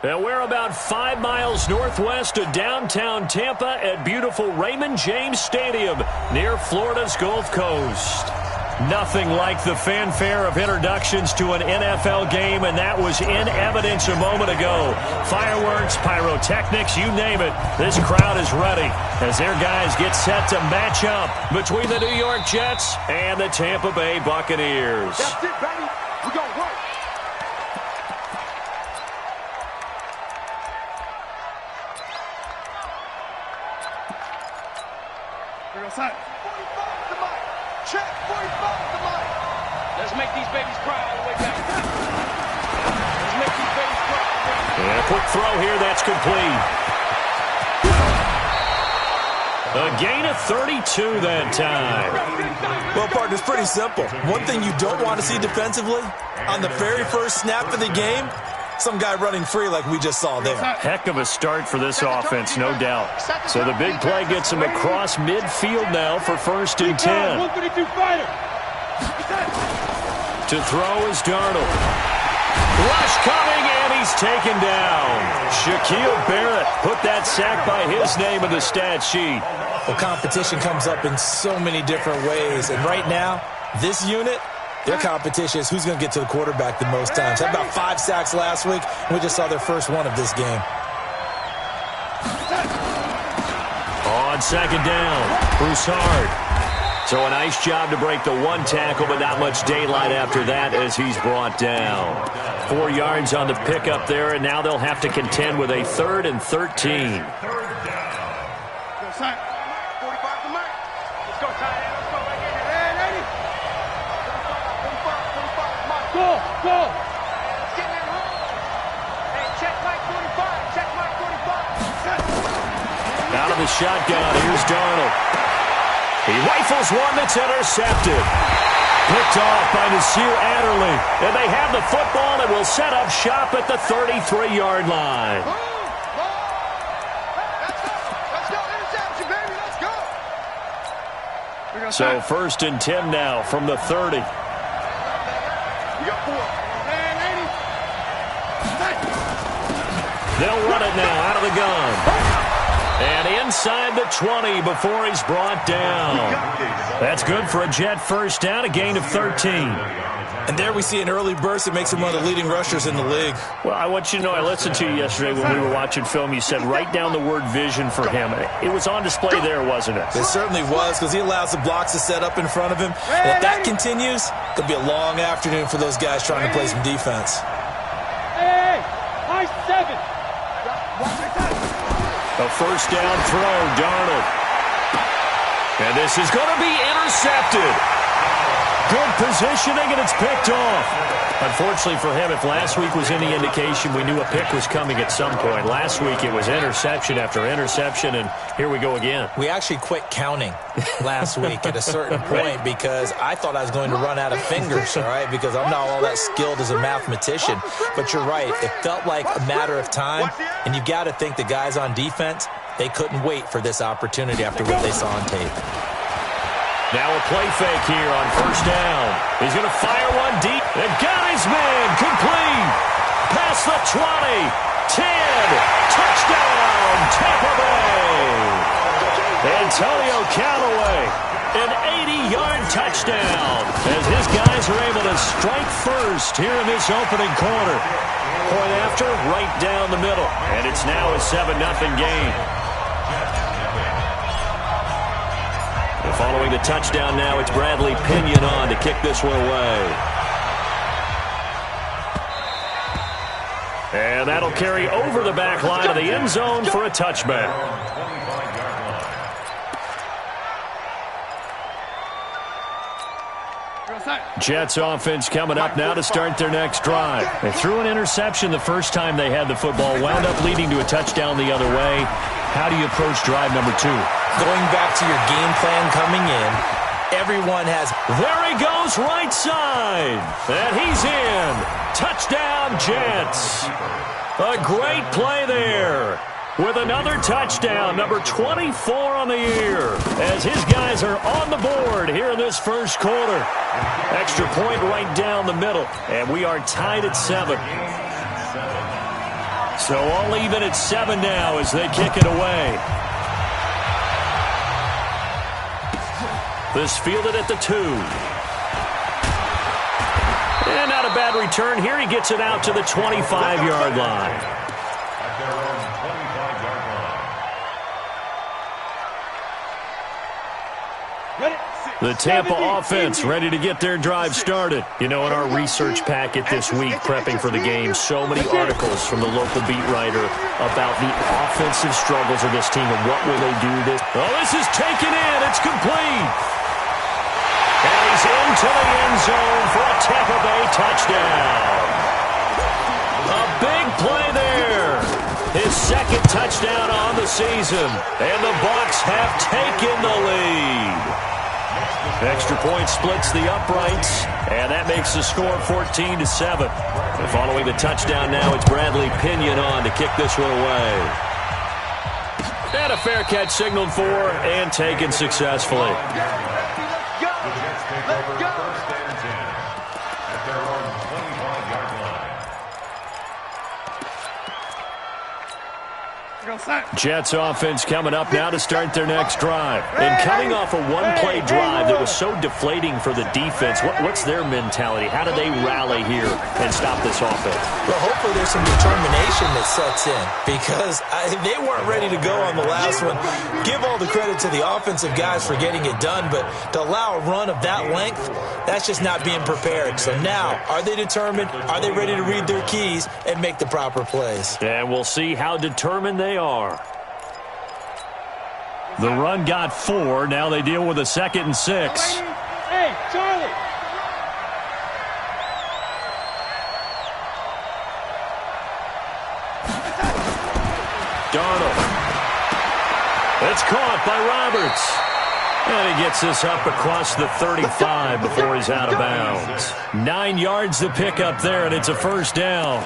And we're about 5 miles northwest of downtown Tampa at beautiful Raymond James Stadium near Florida's Gulf Coast. Nothing like the fanfare of introductions to an NFL game, and that was in evidence a moment ago. Fireworks, pyrotechnics, you name it. This crowd is ready as their guys get set to match up between the New York Jets and the Tampa Bay Buccaneers. That's it, baby. We're going to work. We're going to sign. 45 to Mike. Check 45 to Mike. Let's make these babies cry all the way back. Let's make these babies cry all the way back. And a quick throw here, that's complete. A gain of 32 that time. Well, partner, it's pretty simple. One thing you don't want to see defensively, on the very first snap of the game, some guy running free like we just saw there. Heck of a start for this offense, no doubt. So the big play gets him across midfield now for 1st and 10. 132 fighter. To throw is Darnold. Rush coming, and he's taken down. Shaquille Barrett put that sack by his name in the stat sheet. Well, competition comes up in so many different ways. And right now, this unit, their competition is who's going to get to the quarterback the most times. Had about 5 sacks last week, and we just saw their first one of this game. On 2nd down, Broussard. So a nice job to break the 1 tackle, but not much daylight after that as he's brought down. 4 yards on the pickup there, and now they'll have to contend with a 3rd and 13. Out of the shotgun, here's Darnold. He rifles one that's intercepted. Picked off by Nasir Adderley. And they have the football and will set up shop at the 33-yard line. So 1st and 10 now from the 30. They'll run it now out of the gun. And inside the 20 before he's brought down. That's good for a Jet first down, a gain of 13. And there we see an early burst that makes him one of the leading rushers in the league. Well, I want you to know, I listened to you yesterday when we were watching film. You said write down the word vision for him. It was on display there, wasn't it? It certainly was, because he allows the blocks to set up in front of him. And if that continues, it'll be a long afternoon for those guys trying to play some defense. Hey, high 7. A first down throw, Darnold. And this is going to be intercepted. Good positioning, and it's picked off. Unfortunately for him, if last week was any indication, we knew a pick was coming at some point. Last week it was interception after interception, and here we go again. We actually quit counting last week at a certain point because I thought I was going to run out of fingers, all right, because I'm not all that skilled as a mathematician. But you're right. It felt like a matter of time, and you've got to think the guys on defense, they couldn't wait for this opportunity after what they saw on tape. Now a play fake here on 1st down. He's going to fire one deep. And got his man. Complete. Past the 20. 10. Touchdown, Tampa Bay. Antonio Callaway. An 80-yard touchdown as his guys are able to strike first here in this opening quarter. Point after, right down the middle. And it's now a 7-0 game. Following the touchdown now, it's Bradley Pinion on to kick this one away. And that'll carry over the back line of the end zone for a touchback. Jets offense coming up now to start their next drive. They threw an interception the first time they had the football, wound up leading to a touchdown the other way. How do you approach drive number 2? Going back to your game plan coming in, everyone has... There he goes, right side. And he's in. Touchdown, Jets. A great play there. With another touchdown, number 24 on the year, as his guys are on the board here in this first quarter. Extra point right down the middle, and we are tied at 7. So all even at 7 now as they kick it away. This fielded at the 2. And not a bad return here. He gets it out to the 25-yard line. The Tampa offense ready to get their drive started. You know, in our research packet this week, prepping for the game, so many articles from the local beat writer about the offensive struggles of this team and what will they do this. Oh, this is taken in. It's complete. And he's into the end zone for a Tampa Bay touchdown. A big play there. His second touchdown on the season. And the Bucs have taken the lead. Extra point splits the uprights, and that makes the score 14-7. And following the touchdown now, it's Bradley Pinion on to kick this one away. And a fair catch signaled for and taken successfully. Jets offense coming up now to start their next drive. And coming off a one-play drive that was so deflating for the defense, what's their mentality? How do they rally here and stop this offense? Well, hopefully there's some determination that sets in because they weren't ready to go on the last one. Give all the credit to the offensive guys for getting it done, but to allow a run of that length, that's just not being prepared. So now, are they determined? Are they ready to read their keys and make the proper plays? And we'll see how determined they are. The run got 4. Now they deal with a 2nd and 6. Hey, Charlie. Darnold. It's caught by Roberts. And he gets this up across the 35 before he's out of bounds. 9 yards to pick up there, and it's a first down.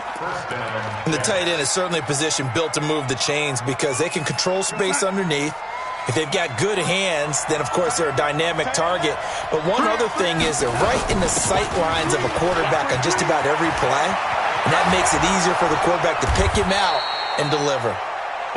And the tight end is certainly a position built to move the chains because they can control space underneath. If they've got good hands, then, of course, they're a dynamic target. But one other thing is they're right in the sight lines of a quarterback on just about every play. And that makes it easier for the quarterback to pick him out and deliver.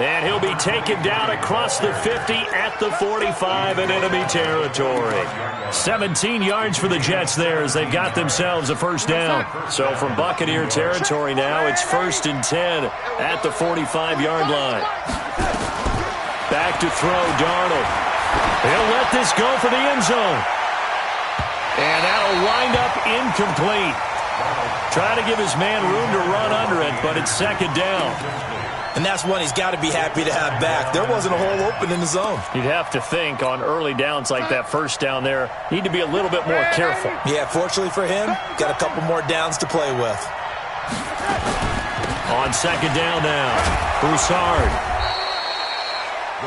And he'll be taken down across the 50 at the 45 in enemy territory. 17 yards for the Jets there as they've got themselves a first down. So from Buccaneer territory now, it's 1st and 10 at the 45-yard line. Back to throw, Darnold. He'll let this go for the end zone. And that'll wind up incomplete. Trying to give his man room to run under it, but it's 2nd down. And that's one he's got to be happy to have back. There wasn't a hole open in the zone. You'd have to think on early downs like that first down there, need to be a little bit more careful. Yeah, fortunately for him, got a couple more downs to play with. On 2nd down now, Broussard.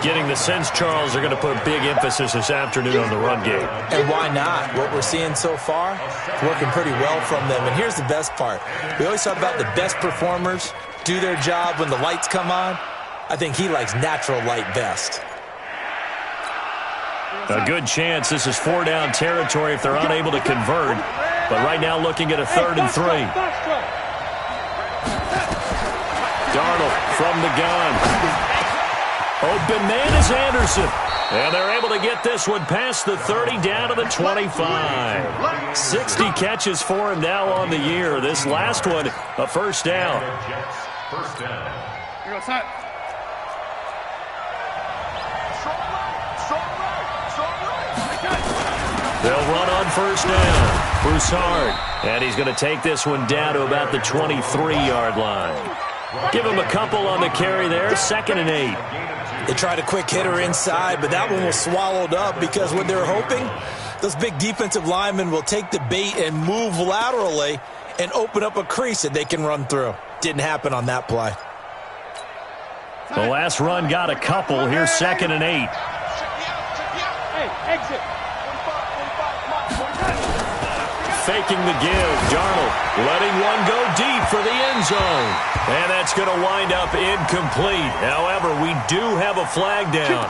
Getting the sense, Charles, are going to put a big emphasis this afternoon on the run game. And why not? What we're seeing so far, working pretty well from them. And here's the best part. We always talk about the best performers do their job when the lights come on. I think he likes natural light best. A good chance this is 4-down territory if they're unable to convert. But right now looking at a 3rd and 3. Darnold from the gun. Open man is Anderson. And they're able to get this one past the 30 down to the 25. 60 catches for him now on the year. This last one, a first down. First down. Here goes that. They'll run on first down. Broussard. And he's going to take this one down to about the 23-yard line. Give him a couple on the carry there. 2nd and 8. They tried a quick hitter inside, but that one was swallowed up because what they're hoping, those big defensive linemen will take the bait and move laterally and open up a crease that they can run through. Didn't happen on that play. The last run got a couple. Here's 2nd and 8. Hey, exit. Faking the give. Darnold letting one go deep for the end zone. And that's going to wind up incomplete. However, we do have a flag down.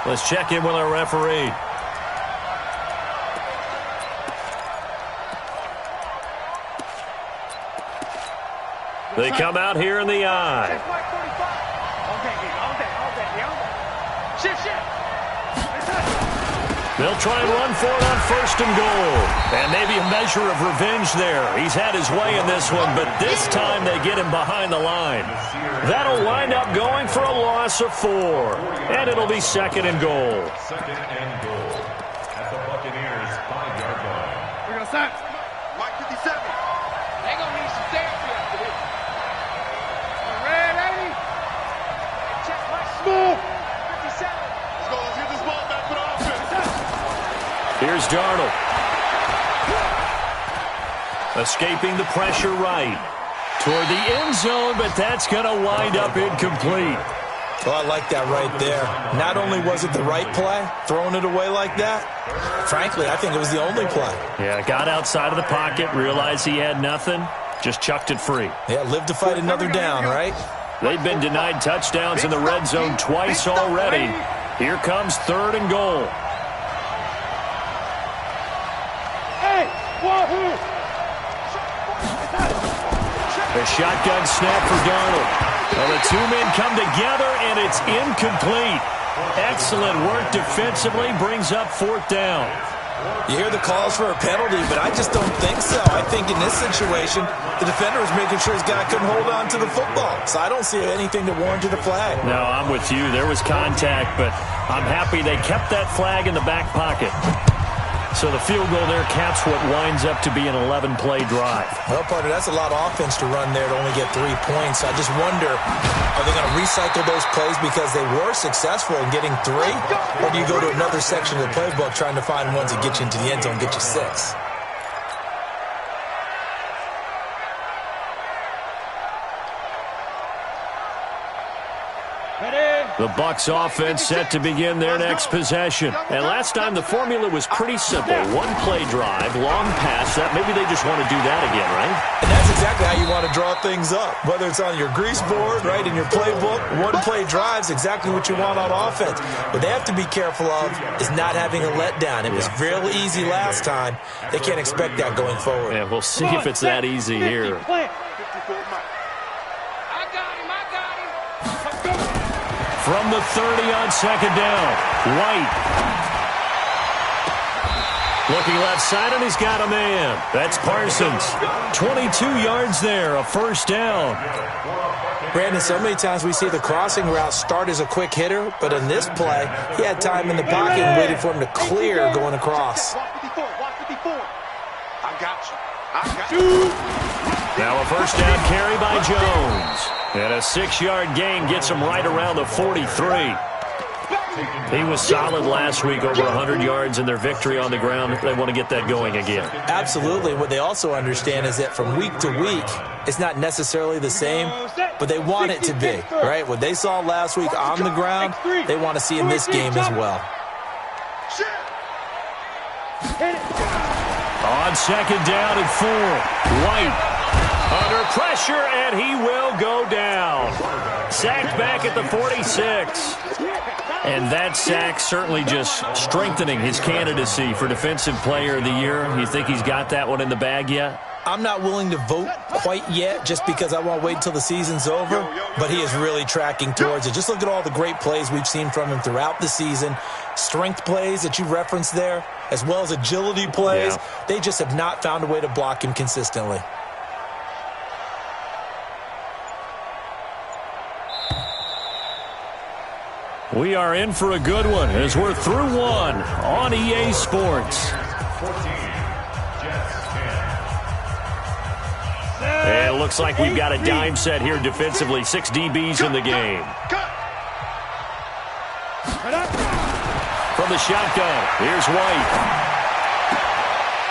Let's check in with our referee. They come out here in the I. They'll try and run for it on first and goal. And maybe a measure of revenge there. He's had his way in this one, but this time they get him behind the line. That'll wind up going for a loss of 4. And it'll be second and goal. Second and goal at the Buccaneers' 5-yard line. We're going to set. Mike 57. They gonna need some therapy after this. Red 80. Check Mike. Smooth. 57. Let's go. Let's get this ball back for the offense. Here's Darnold. Escaping the pressure right. Toward the end zone, but that's going to wind up incomplete. Oh, I like that right there. Not only was it the right play, throwing it away like that, frankly, I think it was the only play. Yeah, got outside of the pocket, realized he had nothing, just chucked it free. Yeah, live to fight another down, right? They've been denied touchdowns in the red zone twice already. Here comes third and goal. A shotgun snap for Darnold. Well, the two men come together, and it's incomplete. Excellent work defensively, brings up fourth down. You hear the calls for a penalty, but I just don't think so. I think in this situation, the defender was making sure his guy couldn't hold on to the football. So I don't see anything to warrant a flag. No, I'm with you. There was contact, but I'm happy they kept that flag in the back pocket. So the field goal there caps what winds up to be an 11-play drive. Well, partner, that's a lot of offense to run there to only get 3 points. I just wonder, are they going to recycle those plays because they were successful in getting 3? Or do you go to another section of the playbook trying to find ones that get you into the end zone and get you 6? The Bucs offense set to begin their next possession. And last time the formula was pretty simple. 1-play drive, long pass. That maybe they just want to do that again, right? And that's exactly how you want to draw things up. Whether it's on your grease board, right, in your playbook, 1-play drive's exactly what you want on offense. What they have to be careful of is not having a letdown. It was really easy last time. They can't expect that going forward. Yeah, we'll see if it's that easy here. From the 30 on second down, White. Looking left side, and he's got a man. That's Parsons. 22 yards there, a first down. Brandon, so many times we see the crossing route start as a quick hitter, but in this play, he had time in the pocket and waited for him to clear going across. I got you. Now a first down carry by Jones. And a 6-yard gain gets him right around the 43. He was solid last week, over 100 yards in their victory on the ground. They want to get that going again. Absolutely. What they also understand is that from week to week, it's not necessarily the same, but they want it to be, right? What they saw last week on the ground, they want to see in this game as well. On second down and 4, White. Under pressure, and he will go down. Sacked back at the 46. And that sack certainly just strengthening his candidacy for Defensive Player of the Year. You think he's got that one in the bag yet? I'm not willing to vote quite yet just because I want to wait until the season's over, but he is really tracking towards it. Just look at all the great plays we've seen from him throughout the season. Strength plays that you referenced there, as well as agility plays. Yeah. They just have not found a way to block him consistently. We are in for a good one as we're through one on EA Sports. 14, Jets 10. And it looks like we've got a dime set here defensively. 6 DBs in the game. From the shotgun, here's White.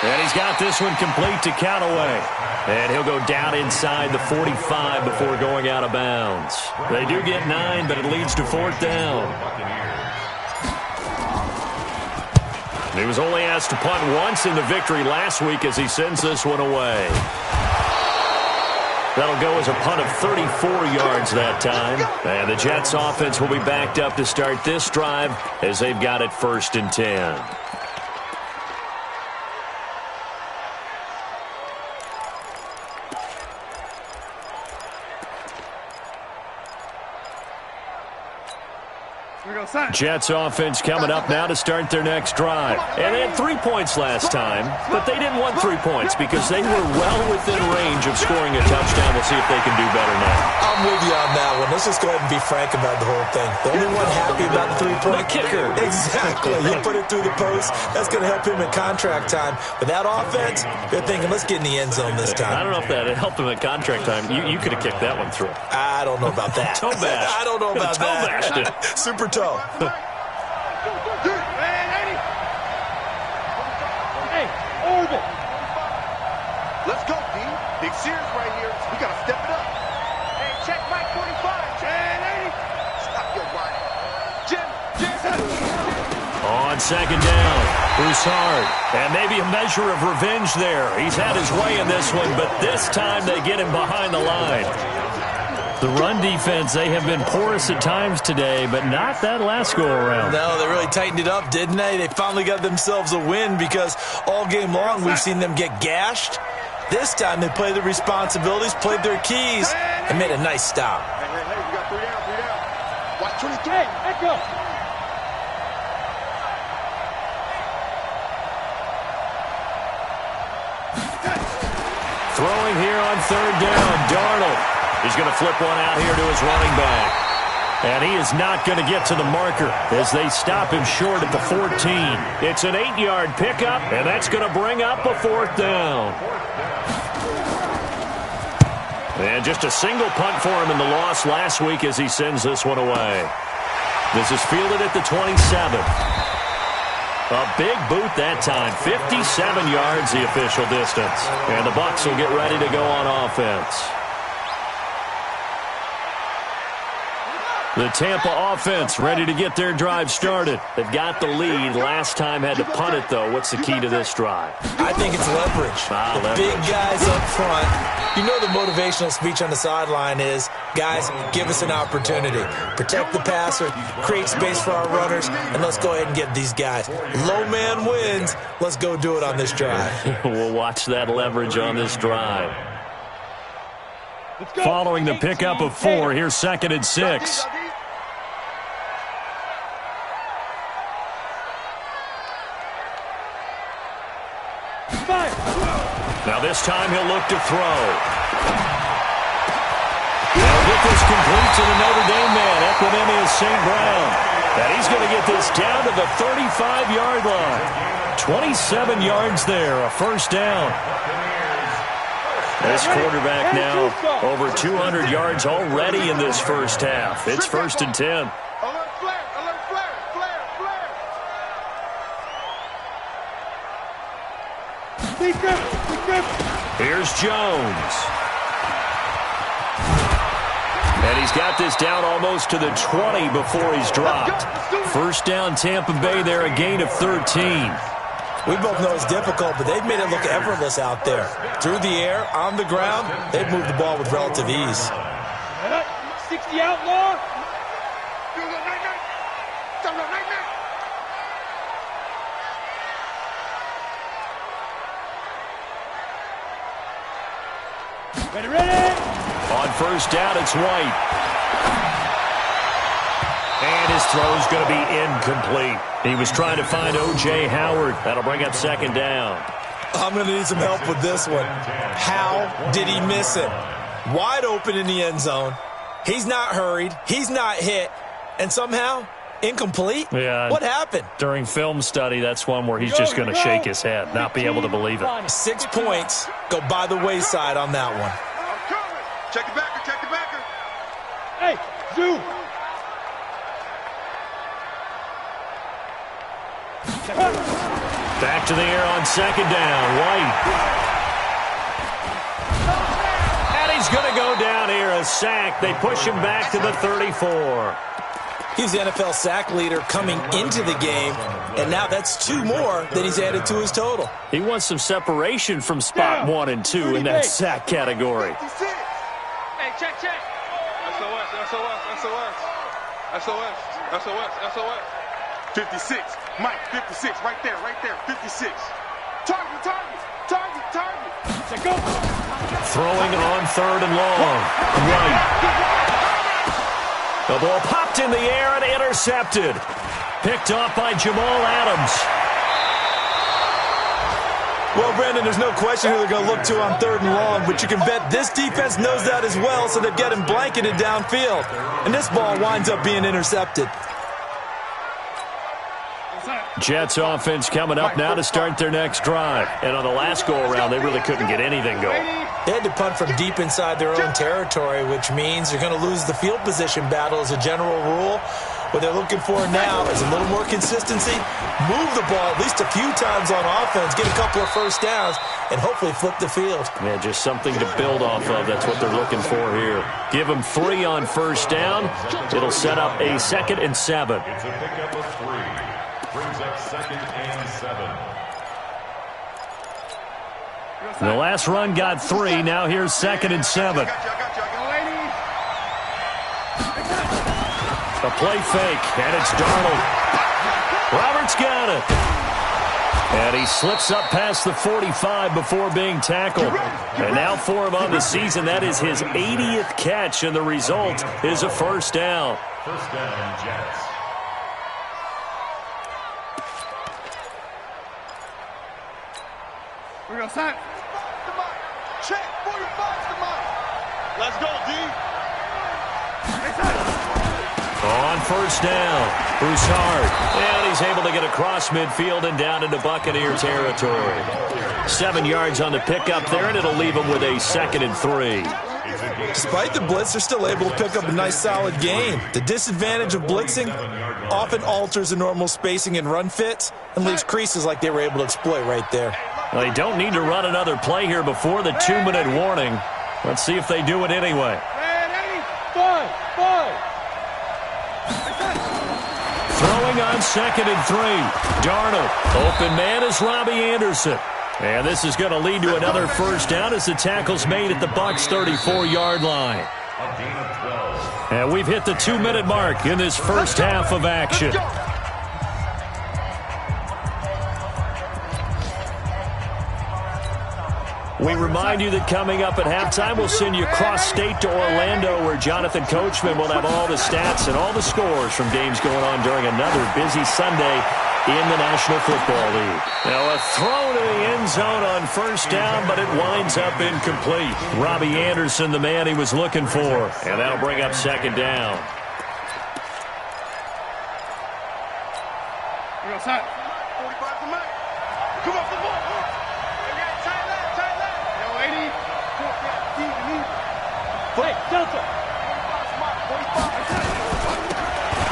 And he's got this one complete to Callaway. And he'll go down inside the 45 before going out of bounds. They do get 9, but it leads to fourth down. He was only asked to punt once in the victory last week as he sends this one away. That'll go as a punt of 34 yards that time. And the Jets offense will be backed up to start this drive as they've got it 1st and 10. Jets offense coming up now to start their next drive. And they had 3 points last time, but they didn't want 3 points because they were well within range of scoring a touchdown. We'll see if they can do better now. I'm with you on that one. Let's just go ahead and be frank about the whole thing. The only one happy about the 3 point kicker. Exactly. He put it through the post. That's going to help him in contract time. But that offense, they're thinking, let's get in the end zone this time. I don't know if that helped him at contract time. You could have kicked that one through. I don't know about that. Toe bash. I don't know about toe that. Bashed it. Super toe. Hey, Orville. Let's go, D. Big Sears right here. We got to step it up. Hey, check Mike 45. And 80. Stop your whining. Jim. On second down, Broussard. And maybe a measure of revenge there. He's had his way in this one, but this time they get him behind the line. The run defense, they have been porous at times today, but not that last go-around. No, they really tightened it up, didn't they? They finally got themselves a win because all game long we've seen them get gashed. This time they played their responsibilities, played their keys, and made a nice stop. Hey, we got 3 down, 3 down. Watch 23. Hey, echo. Throwing here on third down, Darnold. He's going to flip one out here to his running back. And he is not going to get to the marker as they stop him short at the 14. It's an 8-yard pickup, and that's going to bring up a 4th down. And just a single punt for him in the loss last week as he sends this one away. This is fielded at the 27. A big boot that time. 57 yards the official distance. And the Bucs will get ready to go on offense. The Tampa offense ready to get their drive started. They've got the lead. Last time had to punt it, though. What's the key to this drive? I think it's leverage. Leverage. Big guys up front. You know the motivational speech on the sideline is, guys, give us an opportunity. Protect the passer, create space for our runners, and let's go ahead and get these guys. Low man wins. Let's go do it on this drive. We'll watch that leverage on this drive. Following the pickup of 4, here's 2nd and 6. Now this time he'll look to throw. They'll get this complete to the Notre Dame man, Equinemius St. Brown. And he's going to get this down to the 35-yard line. 27 yards there, a 1st down. This quarterback now over 200 yards already in this first half. It's 1st and 10. Alert flare, alert flare, flare, flare. Here's Jones. And he's got this down almost to the 20 before he's dropped. 1st down Tampa Bay there, a gain of 13. We both know it's difficult, but they've made it look effortless out there. Through the air, on the ground, they've moved the ball with relative ease. 60 outlaw. Ready. On 1st down, it's White. And his throw's going to be incomplete. He was trying to find O.J. Howard. That'll bring up 2nd down. I'm going to need some help with this one. How did he miss it? Wide open in the end zone. He's not hurried. He's not hit. And somehow, incomplete? Yeah. What happened? During film study, that's one where he's just going to shake his head, not be able to believe it. 6 points go by the wayside on that one. I'm coming. Check the backer, check the backer. Hey, Zoo. Back to the air on 2nd down. White. And he's going to go down here, a sack. They push him back to the 34. He's the NFL sack leader coming into the game, and now that's 2 more that he's added to his total. He wants some separation from spot 1 and 2 in that sack category. Hey, check. SOS. 56. Mike, 56. Right there. 56. Target. Check go. Throwing on 3rd and long. White. The ball popped in the air and intercepted. Picked off by Jamal Adams. Well, Brandon, there's no question who they're going to look to on 3rd and long, but you can bet this defense knows that as well, so they're getting blanketed downfield. And this ball winds up being intercepted. Jets offense coming up now to start their next drive. And on the last go-around, they really couldn't get anything going. They had to punt from deep inside their own territory, which means they're going to lose the field position battle as a general rule. What they're looking for now is a little more consistency, move the ball at least a few times on offense, get a couple of first downs, and hopefully flip the field. Yeah, just something to build off of. That's what they're looking for here. Give them 3 on first down. It'll set up a 2nd and 7. It's a pickup of 3. Brings up 2nd and 7. The last run got 3. Now here's 2nd and 7. A play fake, and it's Darnold. Roberts got it. And he slips up past the 45 before being tackled. And now for him on the season, that is his 80th catch, and the result is a first down. First down, Jets. We're going to sign. Check. 45's the mark. Let's go, D. On first down, Broussard. And he's able to get across midfield and down into Buccaneer territory. 7 yards on the pickup there, and it'll leave him with a 2nd and 3. Despite the blitz, they're still able to pick up a nice solid gain. The disadvantage of blitzing often alters the normal spacing and run fits and leaves creases like they were able to exploit right there. Well, they don't need to run another play here before the 2-minute warning. Let's see if they do it anyway. Throwing on 2nd and 3. Darnold. Open man is Robbie Anderson. And this is going to lead to another first down as the tackle's made at the Bucs' 34-yard line. And we've hit the 2-minute mark in this first half of action. We remind you that coming up at halftime, we'll send you cross-state to Orlando, where Jonathan Coachman will have all the stats and all the scores from games going on during another busy Sunday in the National Football League. Now a throw to the end zone on first down, but it winds up incomplete. Robbie Anderson, the man he was looking for, and that'll bring up 2nd down. We're going to sign. 45's the mark. Come on, come on.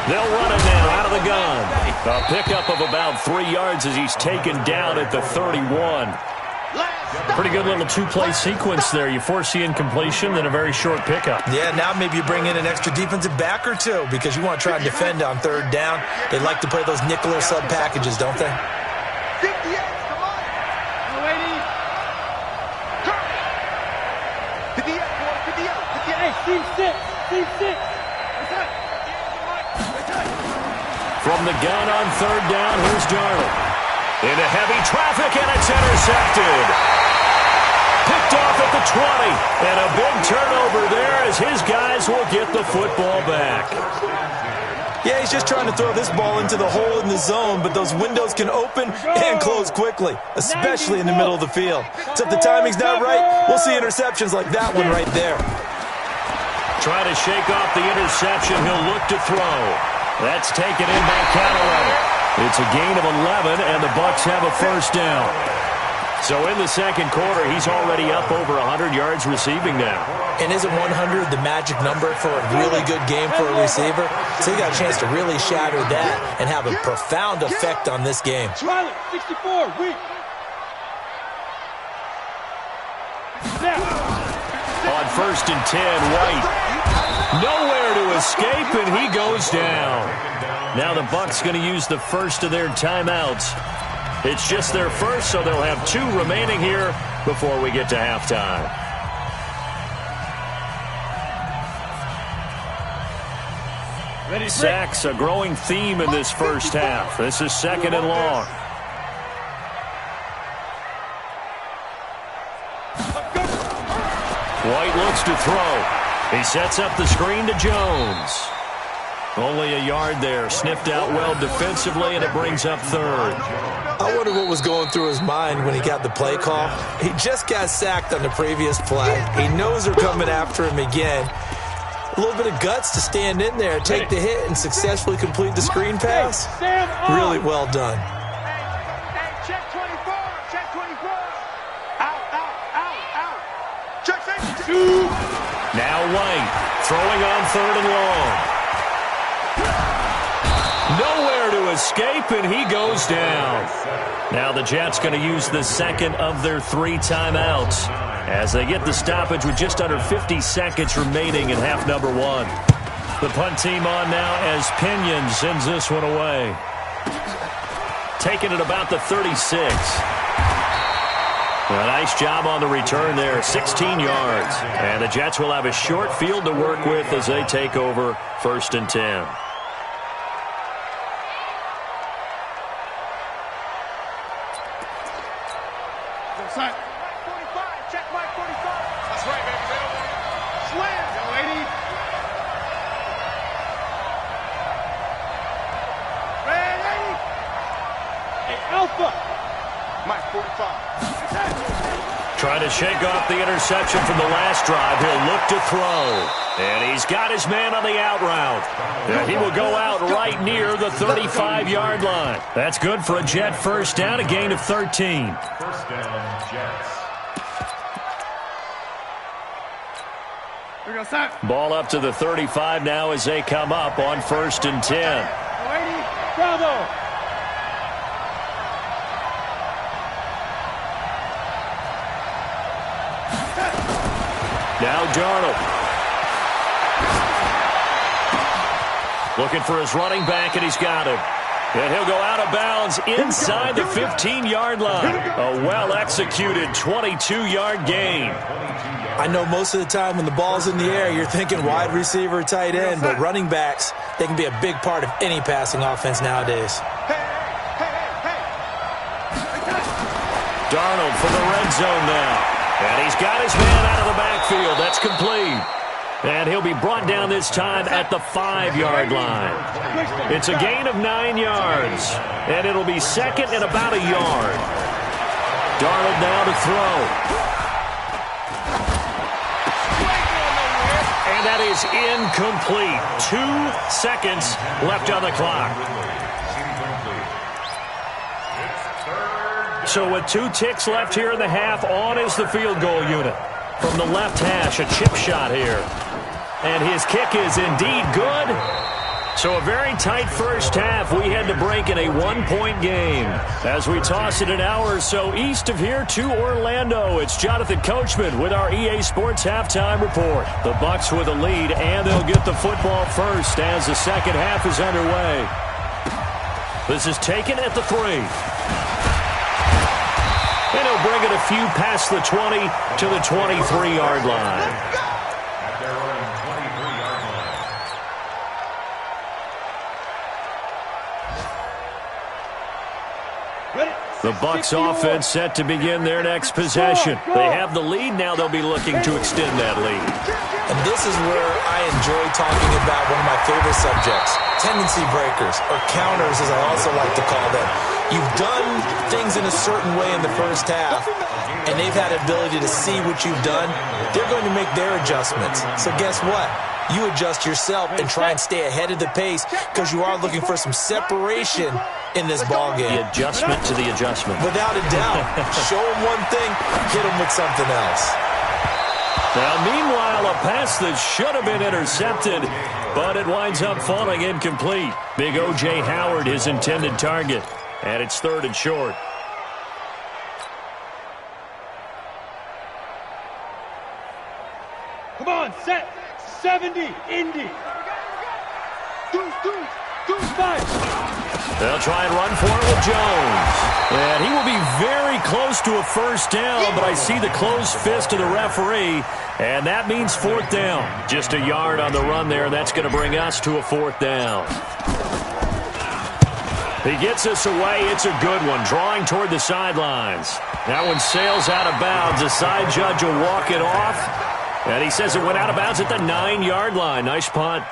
They'll run it now out of the gun. A pickup of about 3 yards as he's taken down at the 31. Pretty good little 2-play sequence there. You force the incompletion, then a very short pickup. Yeah, now maybe you bring in an extra defensive back or two because you want to try and defend on 3rd down. They like to play those nickel or sub packages, don't they? 58's the mark. 58, boy, 58. C6. From the gun on 3rd down, here's Darnold. Into heavy traffic, and it's intercepted. Picked off at the 20. And a big turnover there as his guys will get the football back. Yeah, he's just trying to throw this ball into the hole in the zone, but those windows can open and close quickly, especially in the middle of the field. So if the timing's not right, we'll see interceptions like that one right there. Trying to shake off the interception. He'll look to throw. That's taken in by Callaway. It's a gain of 11, and the Bucs have a first down. So in the 2nd quarter, he's already up over 100 yards receiving now. And isn't 100 the magic number for a really good game for a receiver? So he got a chance to really shatter that and have a profound effect on this game. 64, weak. On 1st and 10, White. Nowhere to escape, and he goes down. Now the Bucs going to use the first of their timeouts. It's just their first, so they'll have 2 remaining here before we get to halftime. Sacks, a growing theme in this first half. This is 2nd and long. White looks to throw. He sets up the screen to Jones. Only a yard there. Sniffed out well defensively, and it brings up third. I wonder what was going through his mind when he got the play call. He just got sacked on the previous play. He knows they're coming after him again. A little bit of guts to stand in there, take the hit, and successfully complete the screen pass. Really well done. Hey, check 24. Check 24. Out. Check 2. Now White throwing on third and long. Nowhere to escape, and he goes down. Now the Jets going to use the second of their 3 timeouts as they get the stoppage with just under 50 seconds remaining in half number 1. The punt team on now as Pinion sends this one away. Taking it about the 36. A nice job on the return there, 16 yards. And the Jets will have a short field to work with as they take over 1st and 10. Mike 45. Check Mike 45. That's right, baby. Slam, young lady. Ready? Hey, Alpha. Mike 45. Trying to shake off the interception from the last drive. He'll look to throw. And he's got his man on the out route. And he will go out right near the 35-yard line. That's good for a Jet first down, a gain of 13. First down, Jets. Here we go, set. Ball up to the 35 now as they come up on 1st and 10. Lady, bravo. Now Darnold. Looking for his running back, and he's got him. And he'll go out of bounds inside the 15-yard line. A well-executed 22-yard gain. I know most of the time when the ball's in the air, you're thinking wide receiver, tight end, but running backs, they can be a big part of any passing offense nowadays. Darnold for the red zone now. And he's got his man out of the backfield. That's complete. And he'll be brought down this time at the 5-yard line. It's a gain of 9 yards. And it'll be second and about a yard. Darnold now to throw. And that is incomplete. 2 seconds left on the clock. So with 2 ticks left here in the half, on is the field goal unit. From the left hash, a chip shot here. And his kick is indeed good. So a very tight first half. We had to break in a 1-point game. As we toss it an hour or so east of here to Orlando, it's Jonathan Coachman with our EA Sports Halftime Report. The Bucs with a lead, and they'll get the football first as the second half is underway. This is taken at the 3. And he'll bring it a few past the 20 to the 23-yard line. At their own 23-yard line. The Bucs offense set to begin their next possession. They have the lead. Now they'll be looking to extend that lead. And this is where I enjoy talking about one of my favorite subjects, tendency breakers, or counters as I also like to call them. You've done things in a certain way in the first half, and they've had the ability to see what you've done. They're going to make their adjustments. So guess what? You adjust yourself and try and stay ahead of the pace because you are looking for some separation in this ballgame. The adjustment to the adjustment. Without a doubt. Show them one thing, hit them with something else. Now, meanwhile, a pass that should have been intercepted, but it winds up falling incomplete. Big O.J. Howard, his intended target. And it's 3rd and short. Come on, set. 70, Indy. Goose, 5. They'll try and run for it with Jones. And he will be very close to a first down, but I see the closed fist of the referee, and that means 4th down. Just a yard on the run there, and that's going to bring us to a 4th down. He gets us away. It's a good one, drawing toward the sidelines. That one sails out of bounds. The side judge will walk it off. And he says it went out of bounds at the 9-yard line. Nice punt.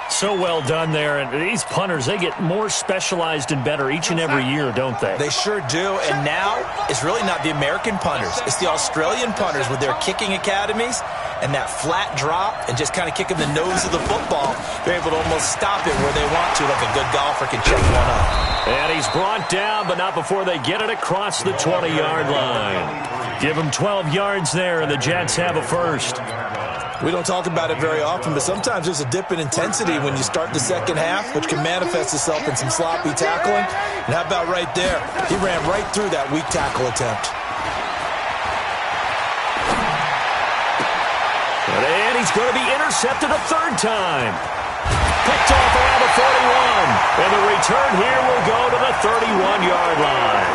So well done there. And these punters, they get more specialized and better each and every year, don't they? They sure do. And now it's really not the American punters. It's the Australian punters with their kicking academies and that flat drop and just kind of kicking the nose of the football. They're able to almost stop it where they want to, like a good golfer can check one up. And he's brought down, but not before they get it across the 20-yard line. Give him 12 yards there, and the Jets have a first. We don't talk about it very often, but sometimes there's a dip in intensity when you start the second half, which can manifest itself in some sloppy tackling. And how about right there? He ran right through that weak tackle attempt. And he's going to be intercepted a third time. Picked off around the 41. And the return here will go to the 31-yard line.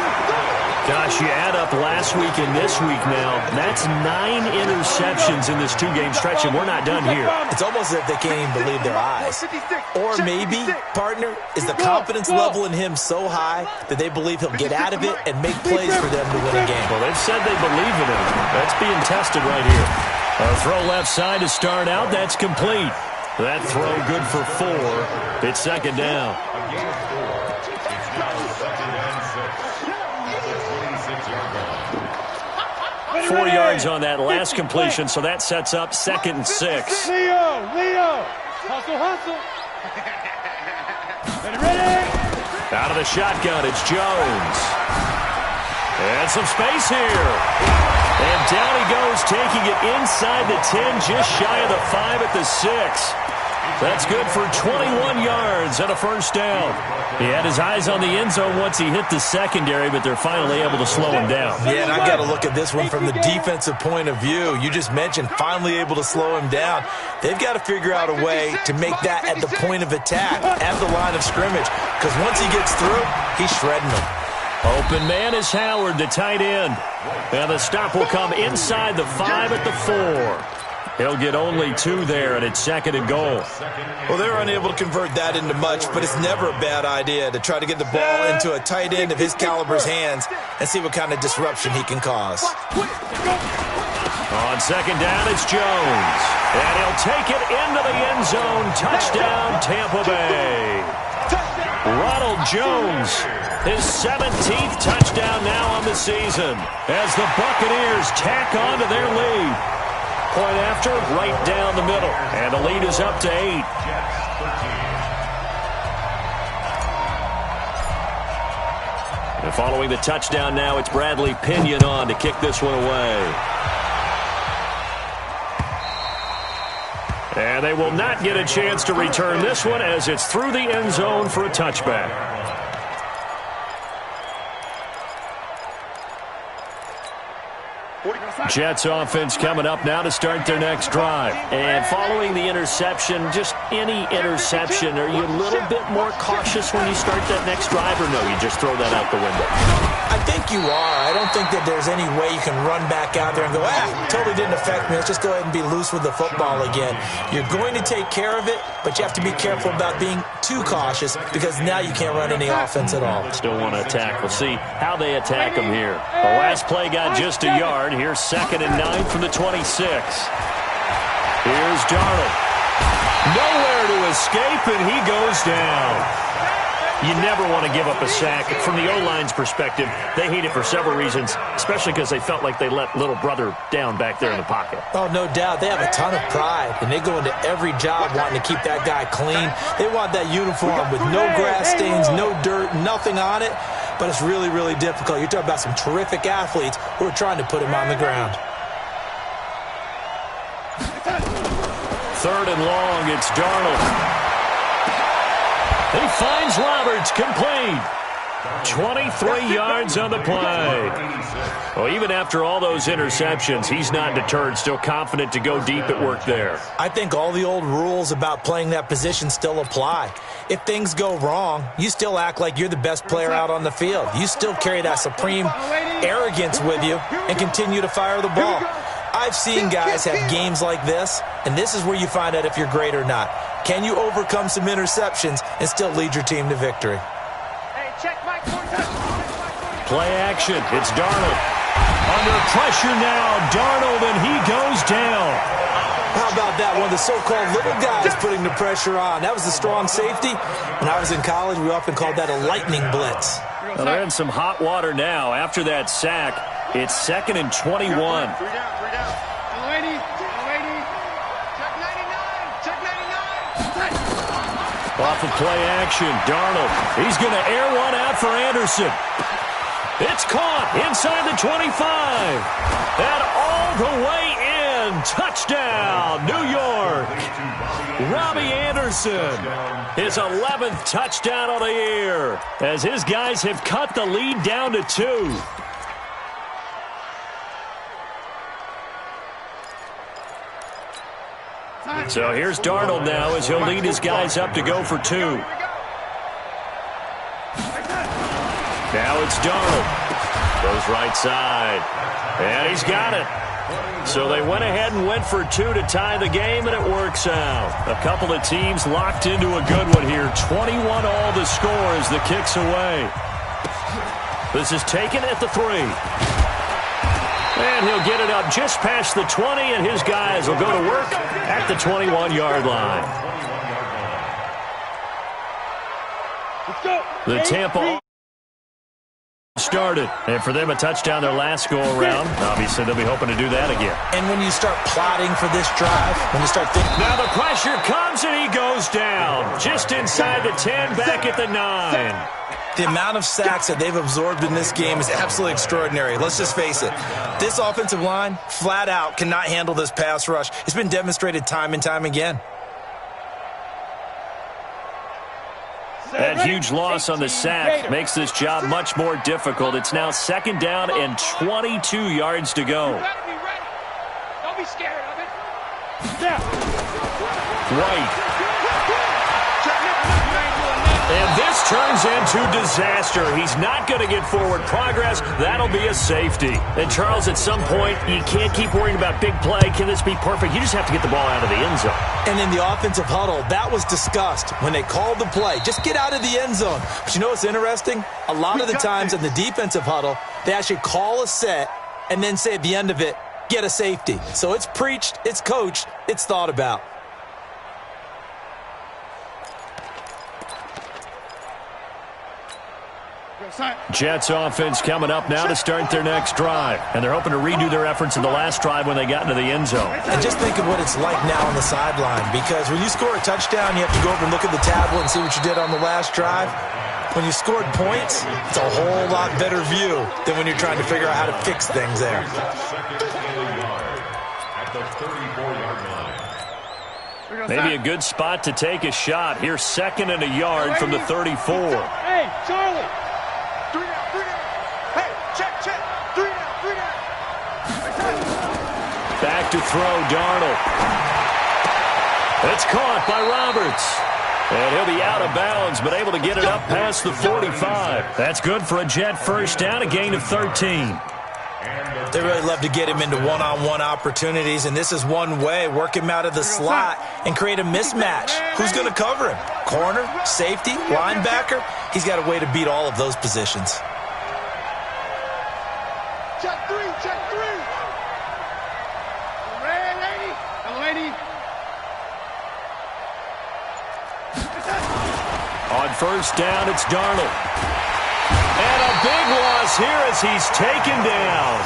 Gosh, you add up last week and this week now, that's 9 interceptions in this two-game stretch, and we're not done here. It's almost as if they can't even believe their eyes. Or maybe, partner, is the confidence level in him so high that they believe he'll get out of it and make plays for them to win a game. Well, they've said they believe in him. That's being tested right here. A throw left side to start out. That's complete. That throw good for 4. It's second down. 4 yards on that last completion, so that sets up 2nd and 6. Leo! Hustle! Ready? Out of the shotgun, it's Jones. And some space here. And down he goes, taking it inside the 10, just shy of the 5 at the 6. That's good for 21 yards and a first down. He had his eyes on the end zone once he hit the secondary, but they're finally able to slow him down. Yeah, and I've got to look at this one from the defensive point of view. You just mentioned finally able to slow him down. They've got to figure out a way to make that at the point of attack, at the line of scrimmage, because once he gets through, he's shredding them. Open man is Howard, the tight end. And the stop will come inside the 5 at the 4. He'll get only 2 there, and it's 2nd and goal. Well, they were unable to convert that into much, but it's never a bad idea to try to get the ball into a tight end of his caliber's hands and see what kind of disruption he can cause. On second down, it's Jones. And he'll take it into the end zone. Touchdown, Tampa Bay. Ronald Jones, his 17th touchdown now on the season as the Buccaneers tack on to their lead. Point after, right down the middle. And the lead is up to 8. And following the touchdown now, it's Bradley Pinion on to kick this one away. And they will not get a chance to return this one as it's through the end zone for a touchback. Jets offense coming up now to start their next drive. And following the interception, just any interception, are you a little bit more cautious when you start that next drive, or no, you just throw that out the window? I think you are. I don't think that there's any way you can run back out there and go, totally didn't affect me. Let's just go ahead and be loose with the football again. You're going to take care of it, but you have to be careful about being too cautious because now you can't run any offense at all. Still want to attack. We'll see how they attack them here. The last play got just a yard. Here's 2nd and 9 from the 26. Here's Darnold. Nowhere to escape, and he goes down. You never want to give up a sack. From the O-line's perspective, they hate it for several reasons, especially because they felt like they let little brother down back there in the pocket. Oh, no doubt. They have a ton of pride, and they go into every job wanting to keep that guy clean. They want that uniform with no grass stains, no dirt, nothing on it, but it's really, really difficult. You're talking about some terrific athletes who are trying to put him on the ground. 3rd and long, it's Darnold. He finds Roberts, complete. 23 yards on the play. Well, even after all those interceptions, he's not deterred, still confident to go deep at work there. I think all the old rules about playing that position still apply. If things go wrong, you still act like you're the best player out on the field. You still carry that supreme arrogance with you and continue to fire the ball. I've seen guys have games like this, and this is where you find out if you're great or not. Can you overcome some interceptions and still lead your team to victory? Play action. It's Darnold. Under pressure now. Darnold, and he goes down. How about that? One of the so-called little guys putting the pressure on. That was the strong safety. When I was in college, we often called that a lightning blitz. Well, they're in some hot water now. After that sack, it's 2nd and 21. 3 down. Lady. Check 99. Check 99. Off of play action, Darnold. He's going to air one out for Anderson. It's caught inside the 25. And all the way in. Touchdown, New York. Robbie Anderson. His 11th touchdown of the year. As his guys have cut the lead down to 2. So here's Darnold now as he'll lead his guys up to go for 2. Now it's Darnold. Goes right side. And he's got it. So they went ahead and went for 2 to tie the game, and it works out. A couple of teams locked into a good one here. 21 all the score as the kick's away. This is taken at the 3. And he'll get it up just past the 20, and his guys will go to work at the 21-yard line. The Tampa started, and for them a touchdown their last go-around. Obviously, they'll be hoping to do that again. And when you start plotting for this drive, when you start thinking... Now the pressure comes, and he goes down. Just inside the 10, back at the 9. The amount of sacks that they've absorbed in this game is absolutely extraordinary. Let's just face it. This offensive line, flat out, cannot handle this pass rush. It's been demonstrated time and time again. That huge loss on the sack makes this job much more difficult. It's now 2nd down and 22 yards to go. You gotta be ready. Don't be scared of it. White. And this turns into disaster. He's not going to get forward progress. That'll be a safety. And, Charles, at some point, you can't keep worrying about big play. Can this be perfect? You just have to get the ball out of the end zone. And in the offensive huddle, that was discussed when they called the play. Just get out of the end zone. But you know what's interesting? A lot of the times in the defensive huddle, they actually call a set and then say at the end of it, get a safety. So it's preached, it's coached, it's thought about. Jets offense coming up now to start their next drive. And they're hoping to redo their efforts in the last drive when they got into the end zone. And just think of what it's like now on the sideline. Because when you score a touchdown, you have to go over and look at the tablet and see what you did on the last drive. When you scored points, it's a whole lot better view than when you're trying to figure out how to fix things there. Maybe a good spot to take a shot. Here's 2nd and a yard from the 34. Hey, Charlie. 3 down. Hey, check. 3 down. Back to throw, Darnold. It's caught by Roberts. And he'll be out of bounds, but able to get it up past the 45. That's good for a Jet first down, a gain of 13. They really love to get him into one-on-one opportunities, and this is one way. Work him out of the slot and create a mismatch. Who's going to cover him? Corner, safety, linebacker? He's got a way to beat all of those positions. Check 3. Lady. On first down, it's Darnold. And a big loss here as he's taken down.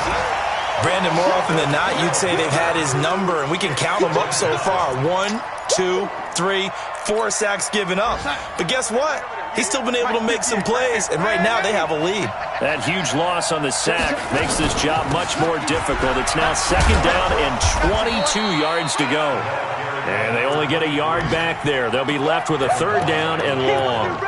Brandon, more often than not, you'd say they've had his number, and we can count them up so far. 1, 2, 3, 4 sacks given up. But guess what? He's still been able to make some plays, and right now they have a lead. That huge loss on the sack makes this job much more difficult. It's now 2nd down and 22 yards to go. And they only get a yard back there. They'll be left with a 3rd down and long.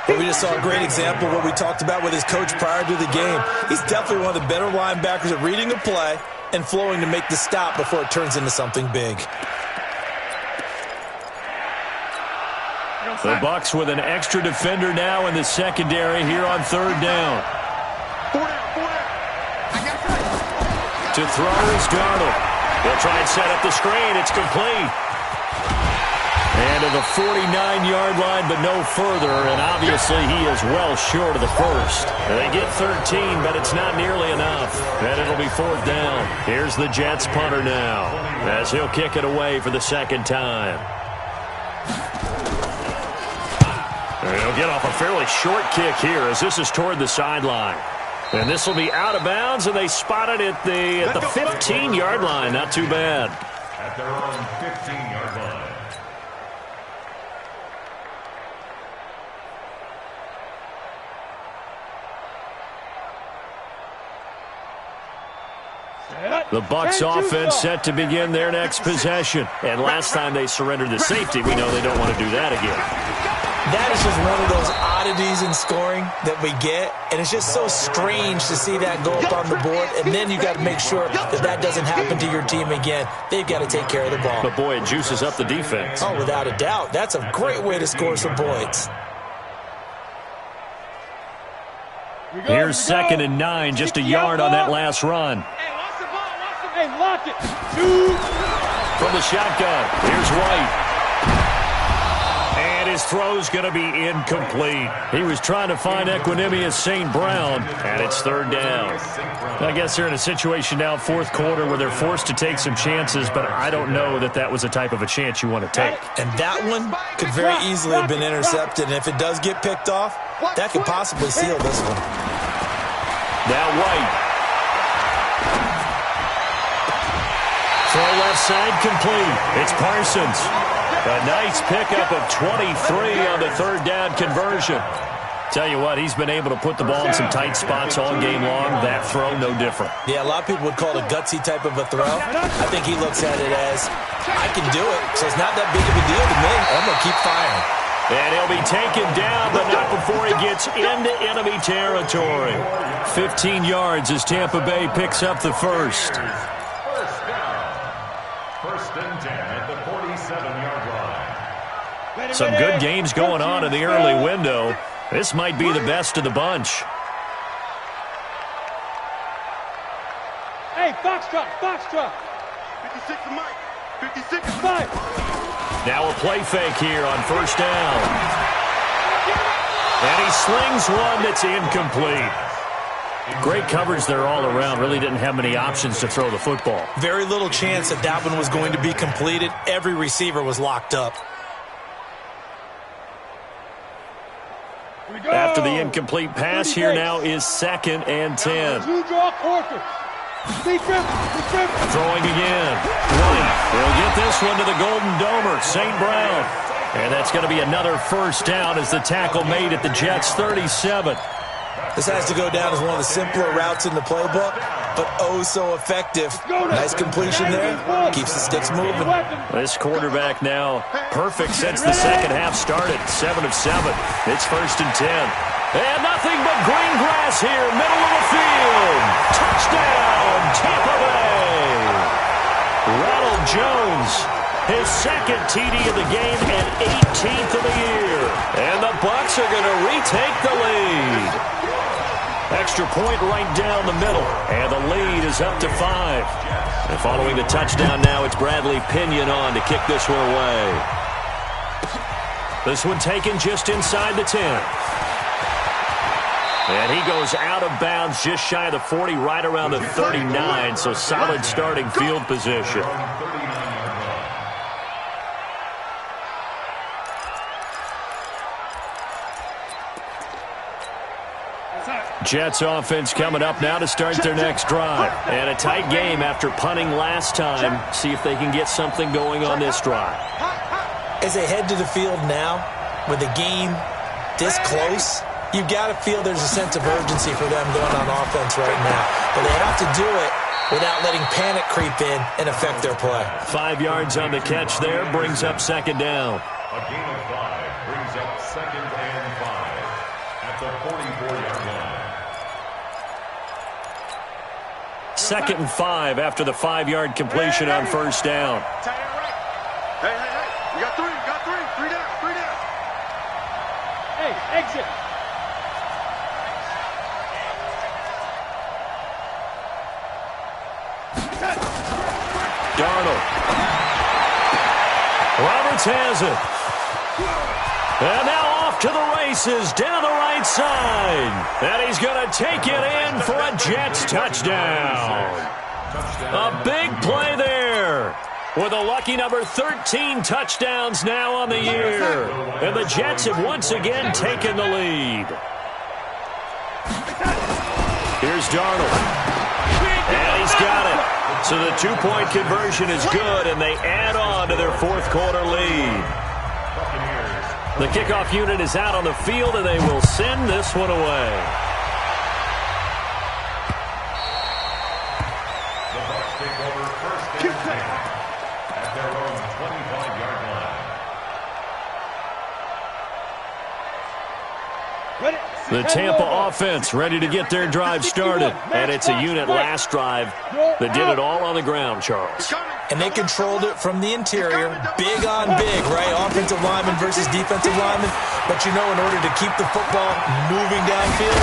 But we just saw a great example of what we talked about with his coach prior to the game. He's definitely one of the better linebackers at reading a play and flowing to make the stop before it turns into something big. The Bucs with an extra defender now in the secondary here on 3rd down. 4 down. To throw is Darnold. They'll try and set up the screen. It's complete. And to the 49-yard line, but no further. And obviously, he is well short of the first. They get 13, but it's not nearly enough. And it'll be 4th down. Here's the Jets punter now, as he'll kick it away for the second time. And he'll get off a fairly short kick here, as this is toward the sideline. And this will be out of bounds, and they spot it at the 15-yard line. Not too bad. At their own 15-yard line. The Bucs offense set to begin their next possession. And last time they surrendered the safety, we know they don't want to do that again. That is just one of those oddities in scoring that we get. And it's just so strange to see that go up on the board. And then you got to make sure that that doesn't happen to your team again. They've got to take care of the ball. But, boy, it juices up the defense. Oh, without a doubt. That's a great way to score some points. Here's 2nd and 9, just a yard on that last run. Hey, lock it. Shoot. From the shotgun, here's White. And his throw's going to be incomplete. He was trying to find Equanimous St. Brown, and it's 3rd down. I guess they're in a situation now, 4th quarter, where they're forced to take some chances, but I don't know that that was the type of a chance you want to take. And that one could very easily have been intercepted, and if it does get picked off, that could possibly seal this one. Now White. Throw left side complete. It's Parsons. A nice pickup of 23 on the 3rd down conversion. Tell you what, he's been able to put the ball in some tight spots all game long. That throw, no different. Yeah, a lot of people would call it a gutsy type of a throw. I think he looks at it as, I can do it, so it's not that big of a deal to me. I'm going to keep firing. And he'll be taken down, but not before he gets into enemy territory. 15 yards as Tampa Bay picks up the first. First and 10 at the 47-yard line. Some good games going on in the early window. This might be the best of the bunch. Hey, Foxtrot. 56 to Mike. 56 to Mike. Now a play fake here on 1st down. And he slings one that's incomplete. Great coverage there all around. Really didn't have many options to throw the football. Very little chance that that one was going to be completed. Every receiver was locked up. After the incomplete pass, here now is 2nd and 10. Throwing again. White. He'll get this one to the Golden Domer, St. Brown. And that's going to be another 1st down as the tackle made at the Jets' 37. This has to go down as one of the simpler routes in the playbook, but oh so effective. Nice completion there. Keeps the sticks moving. This quarterback now perfect since the second half started. 7 of 7. It's 1st and 10. And nothing but green grass here, middle of the field. Touchdown, Tampa Bay. Ronald Jones, his 2nd TD of the game and 18th of the year. And the Bucs are going to retake the lead. Extra point right down the middle. And the lead is up to 5. And following the touchdown now, it's Bradley Pinion on to kick this one away. This one taken just inside the 10. And he goes out of bounds just shy of the 40, right around the 39. So solid starting field position. Jets offense coming up now to start their next drive. And a tight game after punting last time. See if they can get something going on this drive. As they head to the field now, with the game this close, you've got to feel there's a sense of urgency for them going on offense right now. But they have to do it without letting panic creep in and affect their play. 5 yards on the catch there, brings up 2nd down. A gain of 5 brings up 2nd and 5 at the 44-yard line. 2nd and 5 after the 5-yard completion on 1st down. Hey. We got 3. 3 down. Hey, exit. Darnold. defense has it. And now off to the races down the right side. And he's going to take it in for a Jets touchdown. A big play there. With a lucky number 13 touchdowns now on the year. And the Jets have once again taken the lead. Here's Darnold. And he's got it. So the two-point conversion is good, and they add on to their fourth-quarter lead. The kickoff unit is out on the field, and they will send this one away. The Bucs take over first and 10 at their own 25-yard line. The Tampa offense ready to get their drive started. And it's a unit last drive that did it all on the ground, Charles. And they controlled it from the interior, big on big, right? Offensive lineman versus defensive lineman. But, you know, in order to keep the football moving downfield,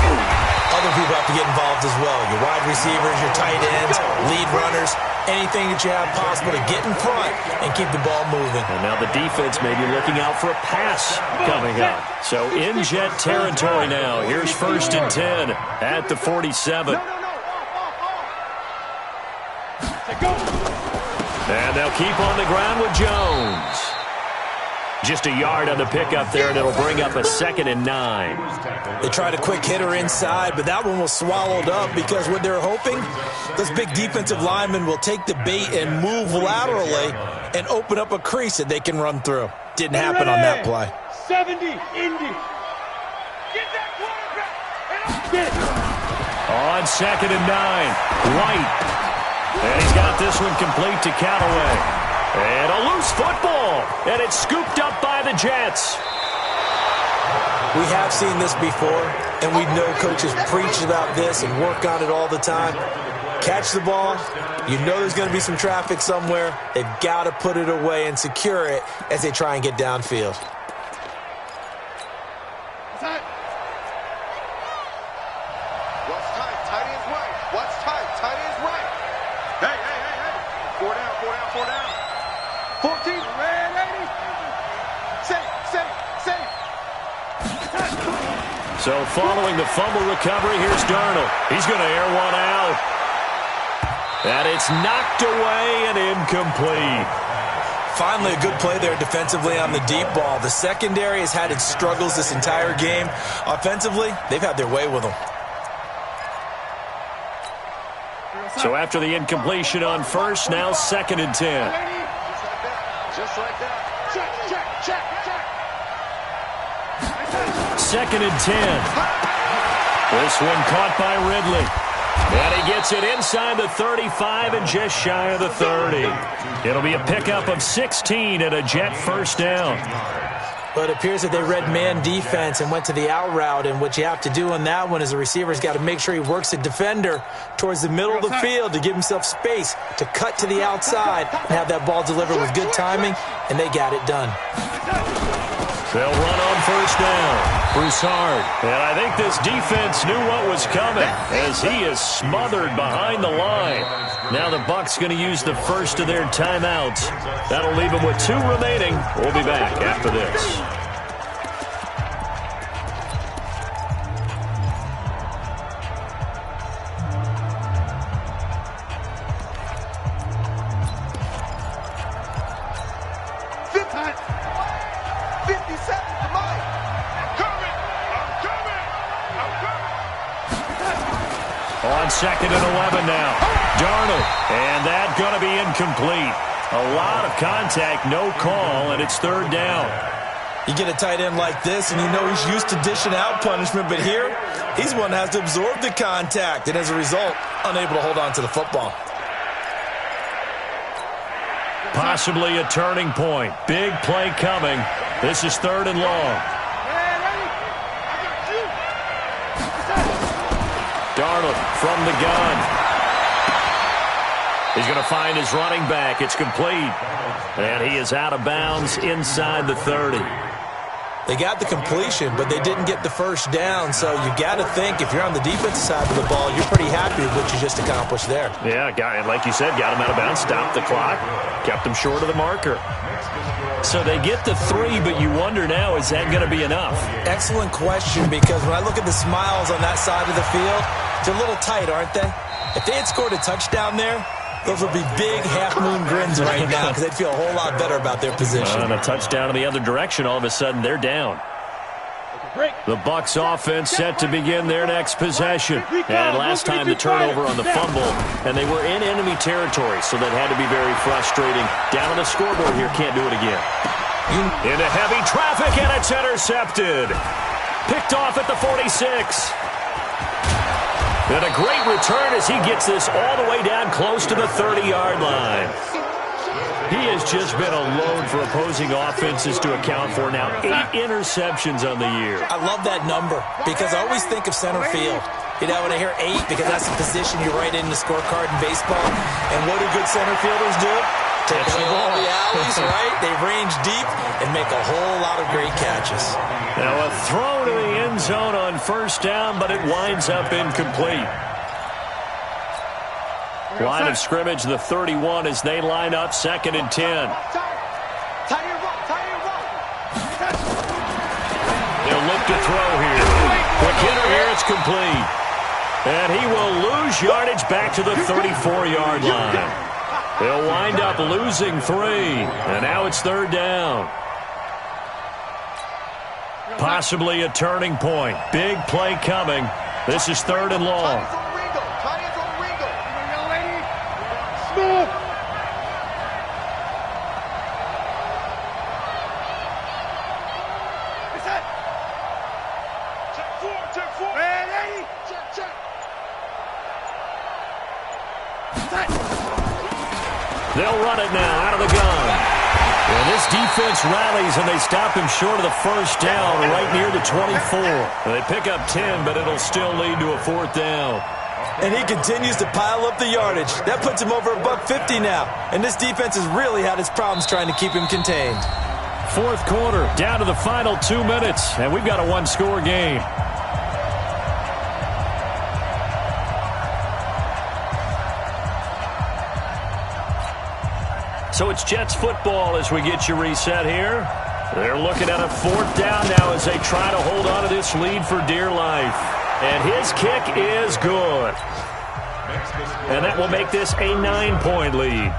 other people have to get involved as well. Your wide receivers, your tight ends, lead runners, anything that you have possible to get in front and keep the ball moving. And now the defense may be looking out for a pass coming up. So in Jet territory now. Here's 1st and 10 at the 47. And they'll keep on the ground with Jones. Just a yard on the pickup there, and it'll bring up a 2nd and 9. They tried a quick hitter inside, but that one was swallowed up because what they're hoping, those big defensive linemen will take the bait and move laterally and open up a crease that they can run through. Didn't happen on that play. 70, Indy. Get that quarterback. Get it. On 2nd and 9, White. And he's got this one complete to Callaway. And a loose football. And it's scooped up by the Jets. We have seen this before, and we know coaches preach about this and work on it all the time. Catch the ball. You know there's going to be some traffic somewhere. They've got to put it away and secure it as they try and get downfield. What's tight? Tight ends right. What's tight? Tight ends right. Hey. 4 down. 14. Red 80. Safe. So following the fumble recovery, here's Darnold. He's going to air one out. And it's knocked away and incomplete. Finally, a good play there defensively on the deep ball. The secondary has had its struggles this entire game. Offensively, they've had their way with them. So after the incompletion on first, now 2nd and 10. Just like that. Check. 2nd and 10. This one caught by Ridley. And he gets it inside the 35 and just shy of the 30. It'll be a pickup of 16 and a Jet first down. But it appears that they read man defense and went to the out route. And what you have to do on that one is the receiver's got to make sure he works the defender towards the middle of the field to give himself space to cut to the outside and have that ball delivered with good timing, and they got it done. They'll run on first down. Broussard. And I think this defense knew what was coming as he is smothered behind the line. Now the Bucs going to use the first of their timeouts. That'll leave them with 2 remaining. We'll be back after this. On 2nd and 11 now. Darnold. And that going to be incomplete. A lot of contact, no call, and it's 3rd down. You get a tight end like this, and you know he's used to dishing out punishment, but here, he's one that has to absorb the contact, and as a result, unable to hold on to the football. Possibly a turning point. Big play coming. This is 3rd and long. Darnold from the gun. He's going to find his running back. It's complete. And he is out of bounds inside the 30. They got the completion, but they didn't get the first down. So you got to think if you're on the defensive side of the ball, you're pretty happy with what you just accomplished there. Yeah, and like you said, got him out of bounds, stopped the clock, kept him short of the marker. So they get the 3, but you wonder now, is that going to be enough? Excellent question, because when I look at the smiles on that side of the field, they're a little tight, aren't they? If they had scored a touchdown there, those would be big half-moon grins right now because they'd feel a whole lot better about their position. And a touchdown in the other direction, all of a sudden they're down. The Bucs offense set to begin their next possession. And last time the turnover on the fumble, and they were in enemy territory, so that had to be very frustrating. Down on the scoreboard here, can't do it again. Into heavy traffic, and it's intercepted. Picked off at the 46. And a great return as he gets this all the way down close to the 30-yard line. He has just been alone for opposing offenses to account for now 8 interceptions on the year. I love that number because I always think of center field. You know, when I hear 8, because that's the position you write in the scorecard in baseball. And what do good center fielders do? Take away all the alleys, right? They range deep and make a whole lot of great catches. Now a throw to the end zone on first down, but it winds up incomplete. Line of scrimmage, the 31, as they line up 2nd and 10. They'll look to throw here. Quick hitter here, it's complete. And he will lose yardage back to the 34-yard line. They'll wind up losing 3. And now it's 3rd down. Possibly a turning point. Big play coming. This is 3rd and long. They'll run it now out of the gun. And this defense rallies, and they stop him short of the first down right near the 24. They pick up 10, but it'll still lead to a 4th down. And he continues to pile up the yardage. That puts him over $150 now. And this defense has really had its problems trying to keep him contained. 4th quarter, down to the final 2 minutes, and we've got a 1-score game. So it's Jets football as we get you reset here. They're looking at a 4th down now as they try to hold on to this lead for dear life. And his kick is good. And that will make this a 9-point lead.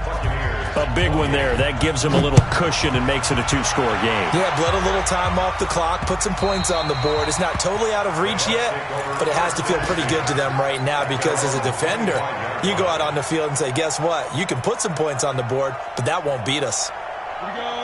A big one there. That gives them a little cushion and makes it a 2-score game. Yeah, bled a little time off the clock, put some points on the board. It's not totally out of reach yet, but it has to feel pretty good to them right now because as a defender, you go out on the field and say, guess what? You can put some points on the board, but that won't beat us.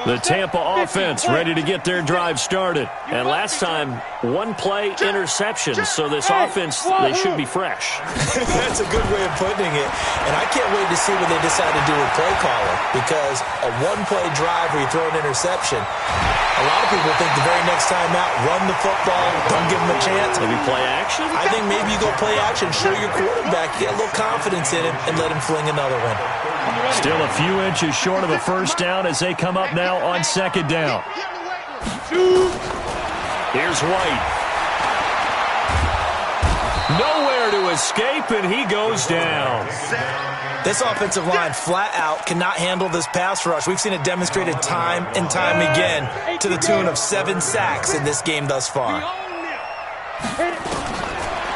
The Tampa offense ready to get their drive started. And last time, 1-play interception. So this offense, they should be fresh. That's a good way of putting it. And I can't wait to see what they decide to do with play calling. Because a 1-play drive where you throw an interception, a lot of people think the very next time out, run the football, don't give them a chance. Maybe play action? I think maybe you go play action, show your quarterback, get a little confidence in him, and let him fling another one. Still a few inches short of a first down as they come up now on 2nd down. Here's White. Nowhere to escape, and he goes down. This offensive line flat out cannot handle this pass rush. We've seen it demonstrated time and time again to the tune of 7 sacks in this game thus far.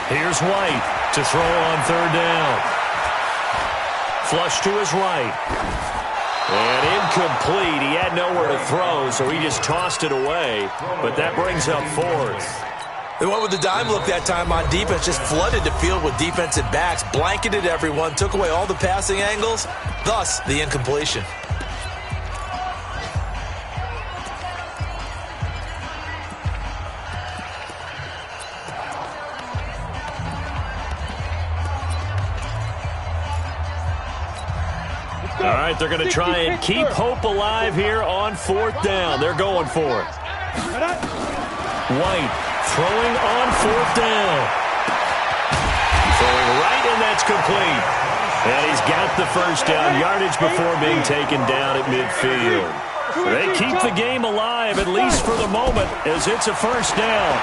Here's White to throw on 3rd down. Flush to his right. And incomplete. He had nowhere to throw, so he just tossed it away. But that brings up 4th. They went with the dime look that time on defense, just flooded the field with defensive backs, blanketed everyone, took away all the passing angles, thus the incompletion. All right, they're going to try and keep hope alive here on 4th down. They're going for it. White throwing on 4th down. Throwing right, and that's complete. And he's got the first down yardage before being taken down at midfield. They keep the game alive, at least for the moment, as it's a first down.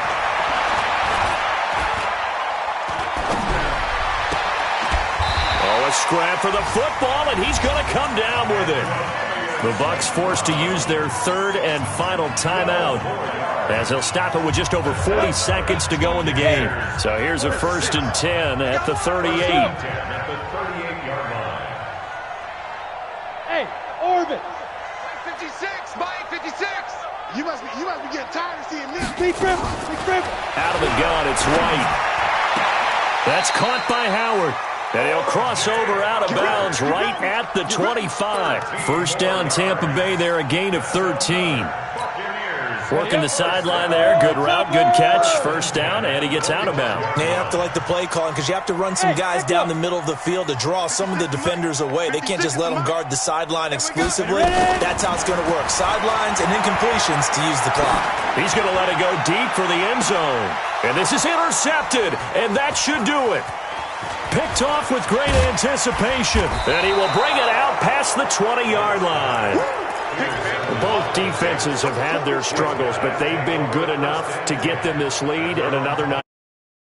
A scrap for the football, and he's going to come down with it. The Bucs forced to use their third and final timeout, as they'll stop it with just over 40 seconds to go in the game. So here's a 1st and 10 at the 38. Hey, Orvin. 56, Mike, 56. You must be getting tired of seeing this. Big dribble. Out of the gun, it's White. That's caught by Howard. And he'll cross over out of bounds right at the 25. First down, Tampa Bay there, a gain of 13. Working the sideline there. Good route, good catch. First down, and he gets out of bounds. You have to like the play calling because you have to run some guys down the middle of the field to draw some of the defenders away. They can't just let them guard the sideline exclusively. That's how it's going to work. Sidelines and incompletions to use the clock. He's going to let it go deep for the end zone. And this is intercepted, and that should do it. Picked off with great anticipation. And he will bring it out past the 20-yard line. Both defenses have had their struggles, but they've been good enough to get them this lead and another night.